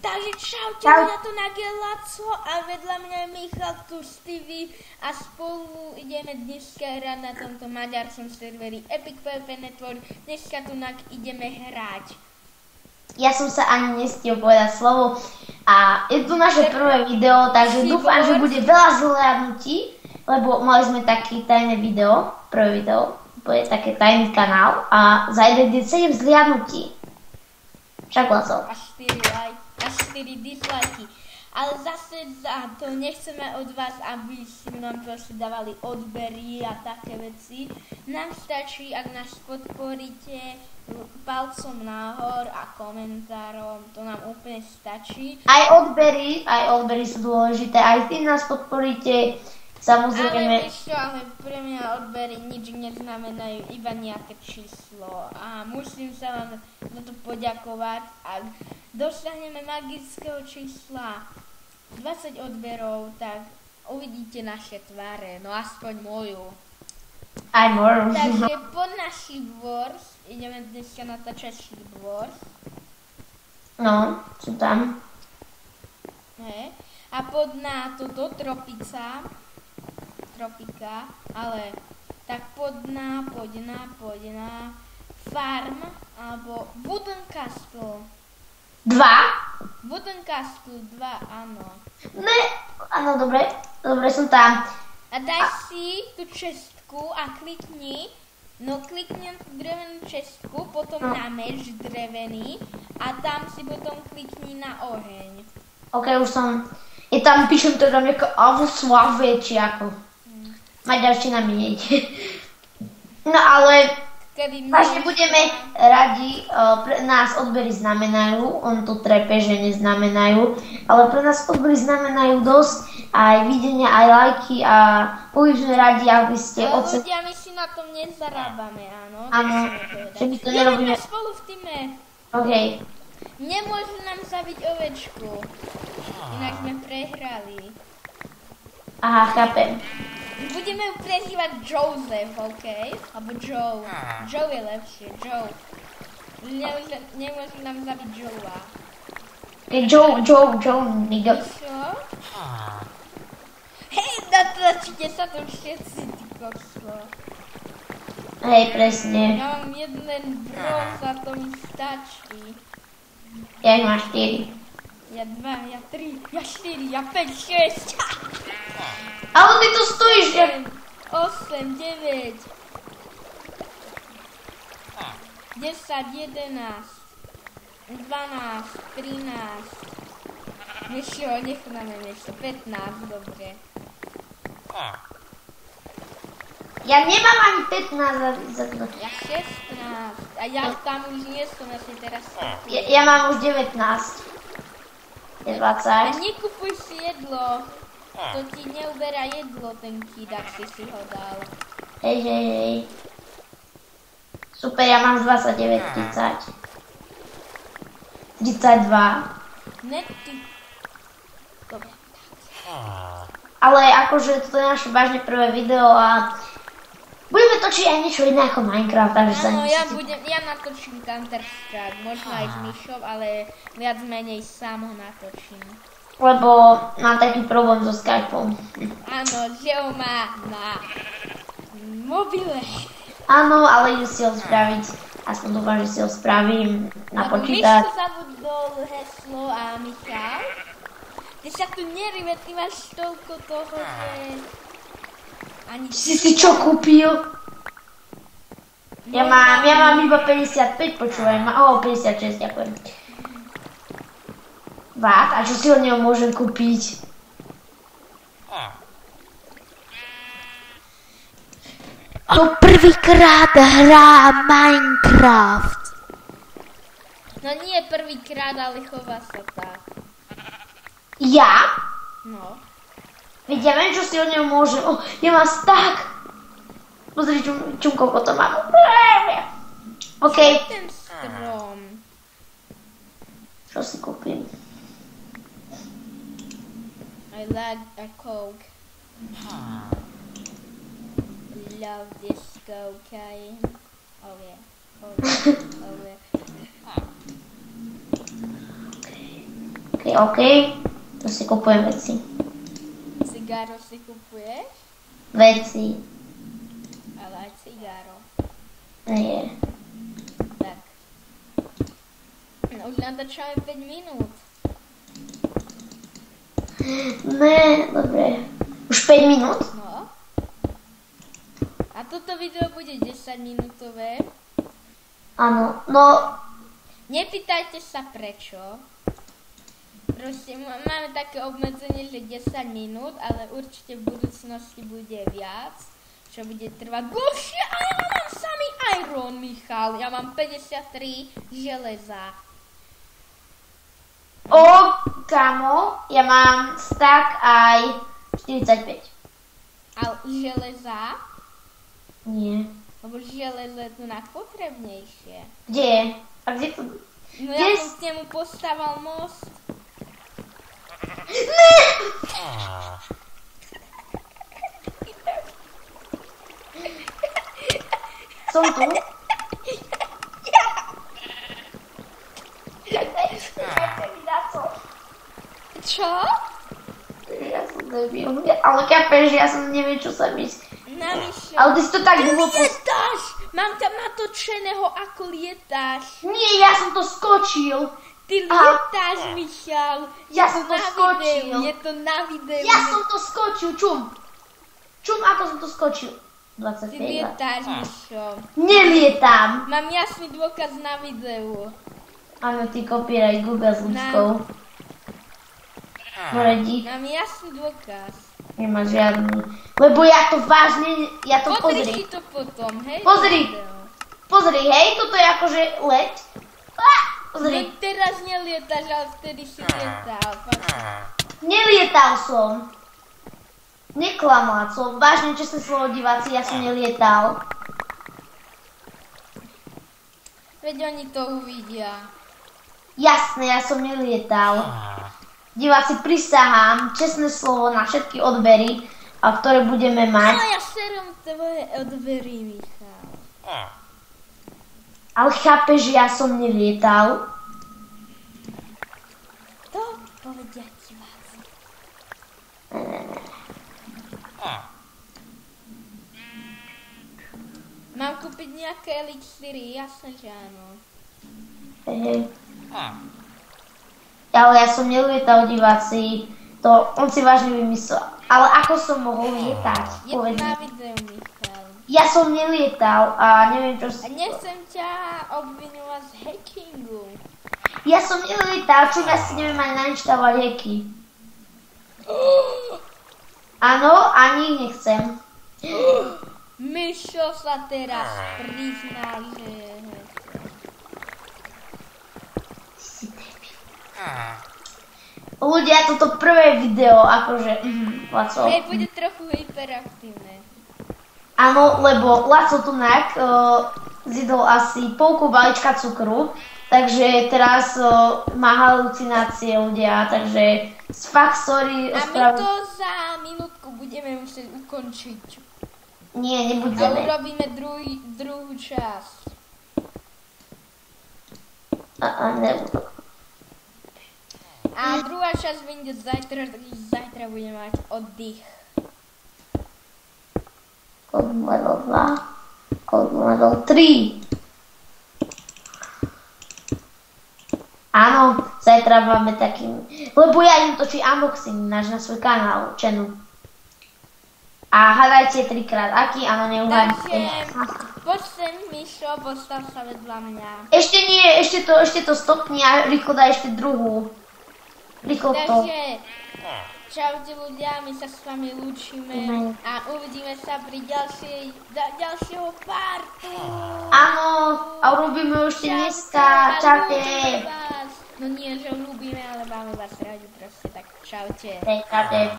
Takže čaute, mňa tu je Laco a vedľa mňa je Michal tu Stevie a spolu ideme dneska hrať na tomto maďarskom serveri Epic PvP Network. Dneska tu ideme hrať. Ja som sa ani nestihol povedať slovo a je tu naše prvé video, takže dúfam, že bude veľa zhliadnutí, lebo mali sme taký tajné video, prvé video, bude také tajný kanál a zajde 7 zhliadnutí. Však Laco. A 4 like. A 4 disliky. Ale zase za to nechceme od vás, aby si nám proste dávali odbery a také veci. Nám stačí, ak nás podporíte palcom nahor a komentárom, to nám úplne stačí. Aj odbery sú dôležité, aj tým nás podporíte, samozrejme. Ale pre mňa odbery nič neznamenajú, iba nejaké číslo. A musím sa vám za to poďakovať, ak dosiahneme magického čísla 20 odberov, tak uvidíte naše tváre, no aspoň moju. Aj moju. Takže pod naši Wars, ideme dneska natáčať Sheep Wars. No, sú tam. A pod na toto Tropika, ale tak poď na Farm, alebo Wooden Castle. 2? Wooden Castle 2, áno. Ne, áno, dobre som tam. A daj si tú čestku a klikni na tú drevenú čestku, potom na meč drevený a tam si potom klikni na oheň. Ok, už som, je tam, píšem to tam nejaké avoslavie, či ako. Maďarčina mi nejde. No ale vlastne budeme radi, pre nás odbery znamenajú, on to trepe, že neznamenajú, ale pre nás odbery znamenajú dosť, aj videnia, aj lajky a boli sme radi, aby ste ocenili. Ľudia, my si na tom nezarábame, áno. Áno, že my to nerobíme. Ideme spolu v týme. OK. Nemôžu nám zabiť ovečku, inak sme prehrali. Aha, chápem. Budeme ju prezývať Joseph, OK? Alebo Joe. Joe je lepšie, Joe. Nemôžu nám zabiť Joea. Joe, nigga. Čo? Hej, natáčite sa tu všetci, ty kokso. Hej, presne. Ja mám jeden bronz a to mi stačí. Ja ich mám 4. Ja 2, ja 3, ja 4, ja 5, 6. Ale ty tu stojíš, že... 8, 9, 10, 11, 12, 13, necháme niečo, 15, dobre. Ja nemám ani 15 za to. Ja 16, a ja tam už nie som, ja si teraz... Ja mám už 19. Je 20. A nekupuj si jedlo. To ti neuberá jedlo, ten kid, ak si ho dal. Hej. Super, ja mám z 29, 30. 32. Ne, ty... Dobre. Ale akože toto je naše vážne prvé video a budeme točiť aj niečo iné ako Minecraft, takže sa nemusíte... Ja natočím Counter-Strike, možno aj s Myšou, ale viac menej sám ho natočím. Lebo mám taký problém so Skypeom. Áno, že ho má na mobile. Áno, ale idem si ho spraviť. Aspoň dúfam, že si ho spravím na počítač. Myško zabudol heslo a Michal. Ty sa tu nerive, ty máš toľko toho, že... Ani... Si čo kúpil? Ja mám iba 55, počúvaj. 56, ďakujem. Vát, a čo si od neho môžem kúpiť? To prvýkrát hrá Minecraft. No nie prvýkrát, ale chová sa tak. Ja? No. Veď ja viem, čo si od neho môžem. Ja mám stack. Pozri, koľko to mám. OK. Ten strom. Čo si kúpim? I like a Coke. Love this cocaine. Oh yeah. OK. To si kupujem veci. Cigáro si kupuješ? Veci. Ale aj cigáro. Nie. Tak. No už natáčame 5 minút. Ne, dobre. Už 5 minút? No. A toto video bude 10 minútové. Áno, no... Nepýtajte sa prečo. Proste máme také obmedzenie, že 10 minút, ale určite v budúcnosti bude viac, čo bude trvať dlhšie. A ja mám samý iron, Michal. Ja mám 53 železa. O, kamo, ja mám stack aj 45. A železa? Nie. Lebo železo je tu najpotrebnejšie. Kde je? A kde to... No ja som k nemu postaval most. Ne! Som tu? Čo? Ja som debil. Ale kápeš, ja som neviem, čo sa myslí. Namýšľam. Ale ty si to tak dlho... Lietáš! Mám tam natočeného, ako lietáš. Nie, ja som to skočil. Ty lietáš, Michal. Ja som to skočil. Je to na videu. Ja som to skočil, čum. Čum, ako som to skočil. 25. Ty lietáš, Mišo. Nelietam. Mám jasný dôkaz na videu. Áno, ty kopíraj Google s ľudskou. Poradí. Mám jasný dôkaz. Nemá žiadny. Lebo ja to vážne, ja to Pozri pozri. si to potom, hej? Pozri. Video. Pozri, hej, toto je akože let. Pozri. No teraz nelietaš, ale vtedy si lietal. Nelietal som. Neklamala som. Vážne, čo sa slovo diváci, ja som nelietal. Veď oni to uvidia. Jasné, ja som nelietal. Diváci, prisahám, čestné slovo na všetky odbery, a ktoré budeme mať. Ale ja serem tvoje odbery, Michal. Ale chápeš, že ja som nelietal? To povedia diváci. Mám kúpiť nejaké elixíry? Jasné, že áno. Hej. Ale ja som nelietal, diváci. To on si vážne vymyslel. Ale ako som mohol lietať? Je to Povedz na mi. videu, Michal. Ja som nelietal a neviem čo... A nechcem ťa obviňovať z hackingu. Ja som nelietal, čo ja si neviem aj nainštalovať hacky. Áno, ani nechcem. Mišo sa teraz prizná, že... Si debil. Ľudia, toto prvé video, akože... Laco. Hej, bude trochu hyperaktívne. Áno, lebo Laco tunak zjedol asi polku balíčka cukru, takže teraz má halucinácie ľudia, takže fakt sorry. A my to za minútku budeme musieť ukončiť. Nie, A nebudeme. urobíme druhú časť. Nebudú. A druhá časť vyjde zajtra, takže zajtra budeme mať oddych. Kod level 2, kod level 3. Áno, zajtra máme taký... Lebo ja idem točiť unboxing na svoj kanál, channel. A hádajte 3-krát aký, áno, neuhádajte. Takže, poď sem, Mišo, postav sa vedľa mňa. Ešte nie, ešte to stopni a rýchlo daj ešte druhú. Rýchlo to. Takže, čaute ľudia, my sa s vami lúčime a uvidíme sa pri ďalšieho partu. Áno, a urobíme ešte dneska. Čaute. No nie, že ľúbime, ale máme vás radi proste, tak čaute. Čaute.